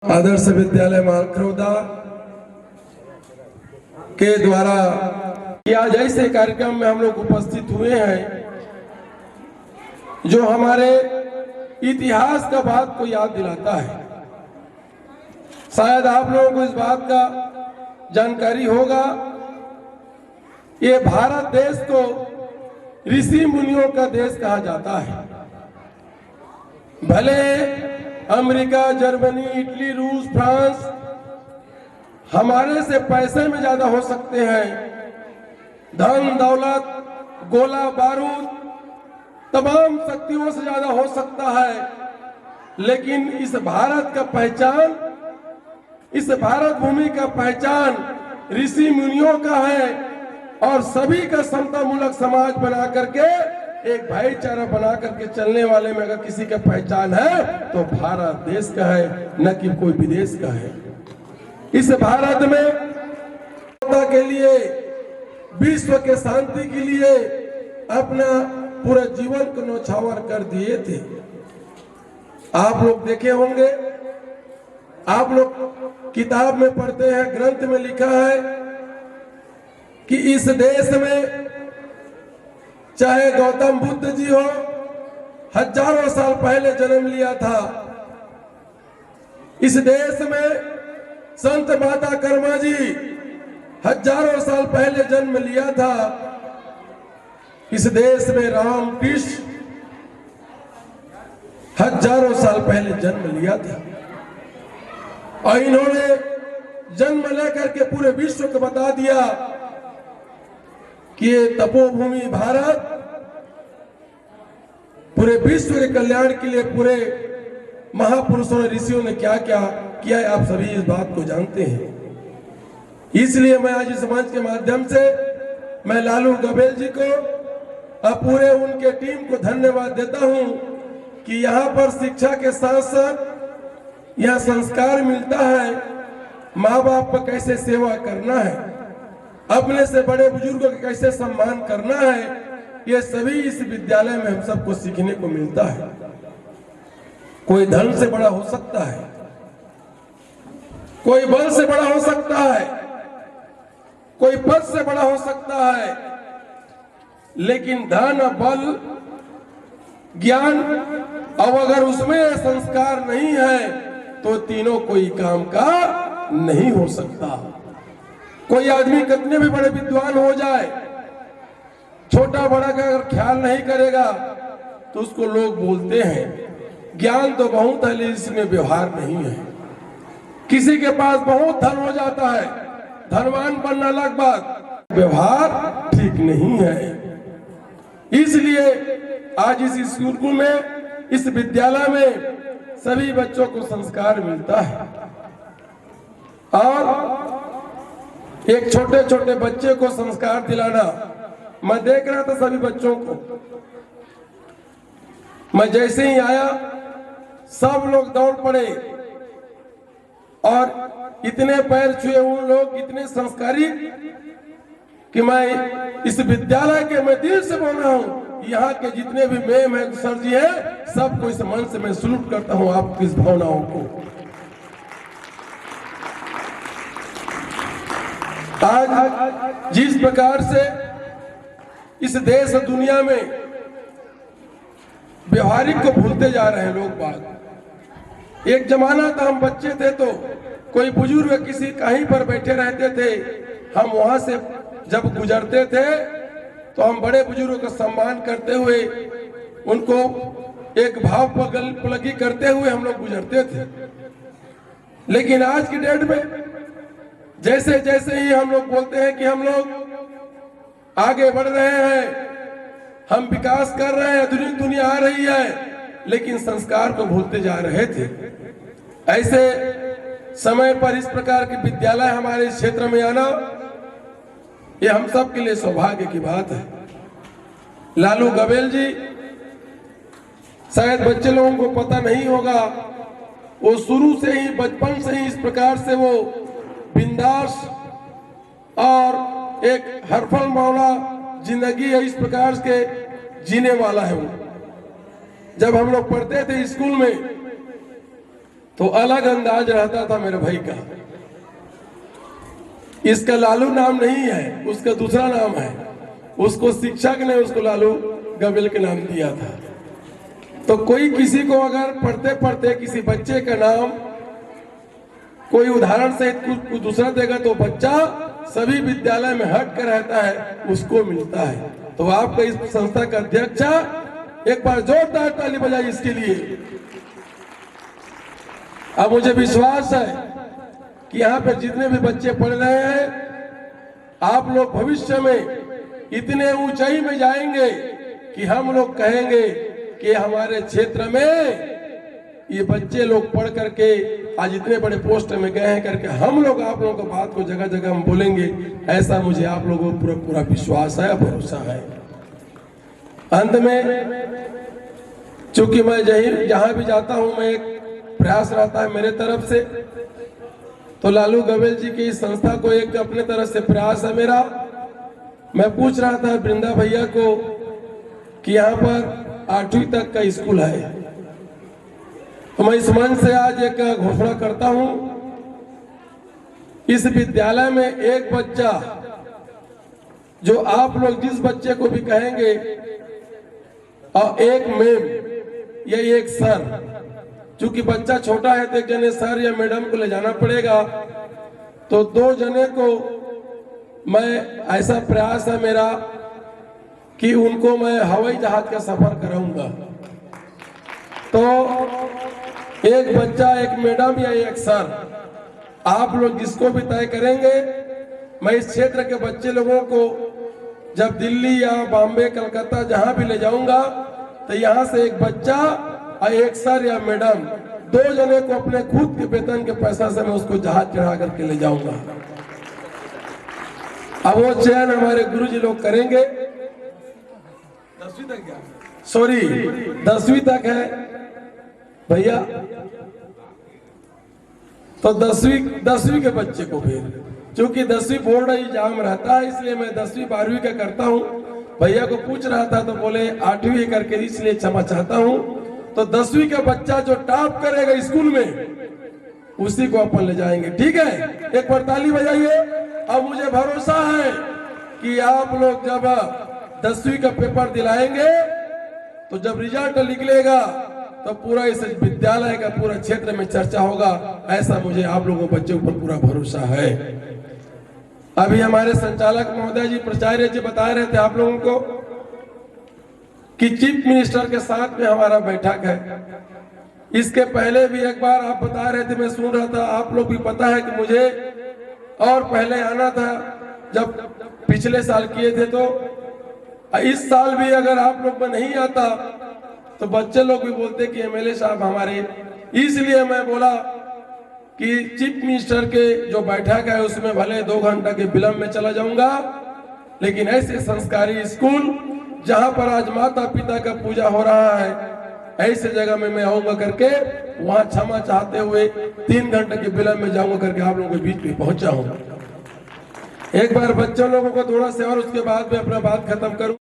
आदर्श विद्यालय मालखरौदा के द्वारा किया जैसे कार्यक्रम में हम लोग उपस्थित हुए हैं, जो हमारे इतिहास का बात को याद दिलाता है। शायद आप लोगों को इस बात का जानकारी होगा, ये भारत देश को ऋषि मुनियों का देश कहा जाता है। भले अमेरिका, जर्मनी, इटली, रूस, फ्रांस हमारे से पैसे में ज्यादा हो सकते हैं, धन दौलत, गोला बारूद, तमाम शक्तियों से ज्यादा हो सकता है, लेकिन इस भारत का पहचान, इस भारत भूमि का पहचान ऋषि मुनियों का है। और सभी का समता मूलक समाज बना करके, एक भाईचारा बना करके चलने वाले में अगर किसी का पहचान है तो भारत देश का है, न कि कोई विदेश का है। इस भारत में के लिए, विश्व के शांति के लिए अपना पूरा जीवन को न्यौछावर कर दिए थे। आप लोग देखे होंगे, आप लोग किताब में पढ़ते हैं, ग्रंथ में लिखा है कि इस देश में चाहे गौतम बुद्ध जी हो, हजारों साल पहले जन्म लिया था। इस देश में संत माता कर्मा जी हजारों साल पहले जन्म लिया था। इस देश में राम कृष्ण हजारों साल पहले जन्म लिया था, और इन्होंने जन्म लेकर के पूरे विश्व को बता दिया कि ये तपोभूमि भारत पूरे विश्व के कल्याण के लिए पूरे महापुरुषों ने, ऋषियों ने क्या क्या किया है, आप सभी इस बात को जानते हैं। इसलिए मैं आज इस मंच के माध्यम से मैं लालू गबेल जी को और पूरे उनके टीम को धन्यवाद देता हूं कि यहाँ पर शिक्षा के साथ साथ यहाँ संस्कार मिलता है, माँ बाप का कैसे सेवा करना है, अपने से बड़े बुजुर्गों का कैसे सम्मान करना है, ये सभी इस विद्यालय में हम सबको सीखने को मिलता है। कोई धन से बड़ा हो सकता है, कोई बल से बड़ा हो सकता है, कोई पद से बड़ा हो सकता है, लेकिन धन, बल, ज्ञान और अगर उसमें संस्कार नहीं है तो तीनों कोई काम का नहीं हो सकता। कोई आदमी कितने भी बड़े विद्वान हो जाए, छोटा बड़ा का अगर ख्याल नहीं करेगा तो उसको लोग बोलते हैं ज्ञान तो बहुत है लेकिन इसमें व्यवहार नहीं है। किसी के पास बहुत धन हो जाता है, धनवान बनना अलग बात, व्यवहार ठीक नहीं है। इसलिए आज इस स्कूल में, इस विद्यालय में सभी बच्चों को संस्कार मिलता है। और एक छोटे छोटे बच्चे को संस्कार दिलाना, मैं देख रहा था सभी बच्चों को, मैं जैसे ही आया सब लोग दौड़ पड़े और इतने पैर छुए उन लोग, इतने संस्कारी कि मैं इस विद्यालय के मैं दिल से बोल रहा हूं, यहाँ के जितने भी मैम है, सर जी है, सबको इस मन से मैं सलूट करता हूं आपकी इस भावनाओं को। आज जिस प्रकार से इस देश और दुनिया में व्यवहारिक को भूलते जा रहे हैं लोग बाग। एक जमाना था, हम बच्चे थे तो कोई बुजुर्ग किसी कहीं पर बैठे रहते थे, हम वहां से जब गुजरते थे तो हम बड़े बुजुर्गों का सम्मान करते हुए, उनको एक भाव पलगी करते हुए हम लोग गुजरते थे। लेकिन आज की डेट में जैसे जैसे ही हम लोग बोलते हैं कि हम लोग आगे बढ़ रहे हैं, हम विकास कर रहे हैं, आधुनिक दुनिया आ रही है, लेकिन संस्कार को भूलते जा रहे थे। ऐसे समय पर इस प्रकार के विद्यालय हमारे इस क्षेत्र में आना, ये हम सब के लिए सौभाग्य की बात है। लालू गबेल जी, शायद बच्चे लोगों को पता नहीं होगा, वो शुरू से ही, बचपन से ही इस प्रकार से वो बिंदास और एक हरफल मौला जिंदगी है, इस प्रकार के जीने वाला है वो। जब हम लोग पढ़ते थे स्कूल में तो अलग अंदाज रहता था मेरे भाई का। इसका लालू नाम नहीं है, उसका दूसरा नाम है। उसको शिक्षक ने उसको लालू गवेल के नाम दिया था। तो कोई किसी को अगर पढ़ते पढ़ते किसी बच्चे का नाम कोई उदाहरण से कुछ दूसरा देगा तो बच्चा सभी विद्यालय में हट कर रहता है, उसको मिलता है। तो आपका इस संस्था का अध्यक्ष एक बार जोरदार ताली बजाइए इसके लिए। अब मुझे विश्वास है कि यहाँ पे जितने भी बच्चे पढ़ रहे हैं, आप लोग भविष्य में इतने ऊंचाई में जाएंगे कि हम लोग कहेंगे कि हमारे क्षेत्र में ये बच्चे लोग पढ़ करके आज इतने बड़े पोस्ट में गए हैं करके हम लोग आप लोगों को बात को जगह जगह हम बोलेंगे। ऐसा मुझे आप लोगों को पूरा विश्वास है, भरोसा है। अंत में चूंकि मैं जहां भी जाता हूं, मैं एक प्रयास रहता है मेरे तरफ से, तो लालू गवेल जी की इस संस्था को एक अपने तरफ से प्रयास है मेरा। मैं पूछ रहा था वृंदा भैया को कि यहाँ पर 8वीं तक का स्कूल है, तो मैं इस मंच से आज एक घोषणा करता हूं, इस विद्यालय में एक बच्चा जो आप लोग जिस बच्चे को भी कहेंगे और एक मैम या एक सर, चूंकि बच्चा छोटा है तो एक जने सर या मैडम को ले जाना पड़ेगा, तो 2 जने को मैं ऐसा प्रयास है मेरा कि उनको मैं हवाई जहाज का सफर कराऊंगा। तो एक बच्चा एक मैडम या एक सर, आप लोग जिसको भी तय करेंगे, मैं इस क्षेत्र के बच्चे लोगों को जब दिल्ली या बॉम्बे कलकत्ता जहां भी ले जाऊंगा तो यहां से एक बच्चा और एक सर या मैडम 2 जने को अपने खुद के वेतन के पैसा से मैं उसको जहाज चढ़ा करके ले जाऊंगा। अब वो चयन हमारे गुरुजी लोग करेंगे। 10वीं तक क्या? सॉरी 10वीं तक है भैया, तो 10वीं के बच्चे को फिर, क्योंकि 10वीं बोर्ड एग्जाम रहता है, इसलिए मैं 10वीं 12वीं का करता हूं। भैया को पूछ रहा था तो बोले 8वीं करके, इसलिए क्षमा चाहता हूं। तो 10वीं का बच्चा जो टॉप करेगा स्कूल में, उसी को अपन ले जाएंगे। ठीक है, एक बार ताली बजाइए। अब मुझे भरोसा है कि आप लोग जब 10वीं का पेपर दिलाएंगे तो जब रिजल्ट निकलेगा तो पूरा इस विद्यालय का पूरा क्षेत्र में चर्चा होगा। ऐसा मुझे आप लोगों बच्चों पर पूरा भरोसा है। अभी हमारे संचालक महोदय जी, प्राचार्य जी बता रहे थे आप लोगों को कि चीफ मिनिस्टर के साथ में हमारा बैठक है। इसके पहले भी एक बार आप बता रहे थे, मैं सुन रहा था, आप लोग भी पता है कि मुझे और पहले आना था जब पिछले साल किए थे, तो इस साल भी अगर आप लोग में नहीं आता तो बच्चे लोग भी बोलते कि एमएलए साहब हमारे, इसलिए मैं बोला कि चीफ मिनिस्टर के जो बैठक है उसमें भले 2 घंटा के विलंब में चला जाऊंगा, लेकिन ऐसे संस्कारी स्कूल जहां पर आज माता पिता का पूजा हो रहा है, ऐसे जगह में मैं आऊंगा करके वहां क्षमा चाहते हुए 3 घंटे के विलंब में जाऊंगा करके आप लोगों के बीच में पहुंचा हूं। एक बार बच्चों लोगों को थोड़ा से और उसके बाद में अपना बात खत्म करूं।